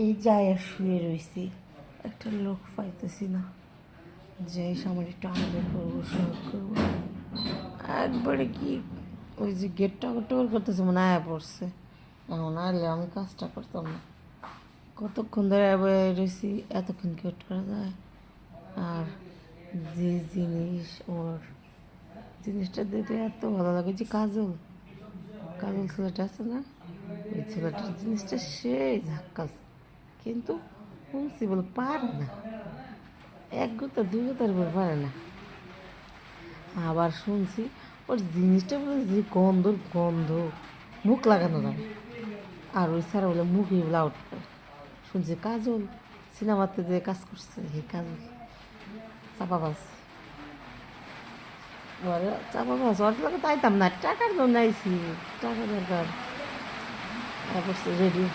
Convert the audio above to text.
এই যায় শুয়ে রয়েছি, একটা লোক পাইতেছি না যে আমার একটু আদর করবো, সব করবো। একবারে কি ওই যে গেটটা টোর করতেছে মনে আয়া পড়ছে। এখন আইলে আমি কাজটা করতাম না। কতক্ষণ ধরে রয়েছি, এতক্ষণ কি ওয়েট করা যায়? আর যে জিনিস ওর জিনিসটা দেখলে এত ভালো লাগে, যে কাজল কাজল ছেলেটা আছে না, ওই ছেলেটার জিনিসটা সেই ঝাক্কাস, কিন্তু শুনছি বলে পারে না, এক গোতা দুই গোতার উপর পারে না। আবার শুনছি ওর জিনিসটা বলে যে গন্ধর গন্ধ, মুখ লাগানো যায়। আর ওই ছাড়া বলে মুখে বলে আউট করে। শুনছি কাজল সিনেমাতে যে কাজ করছে এই কাজল চাপাবাজ, ওরা চাপাবাজ, ওর লাগে তাইতাম না, টাকার জন্য আইছি, টাকা দরকার। তারপর রেডি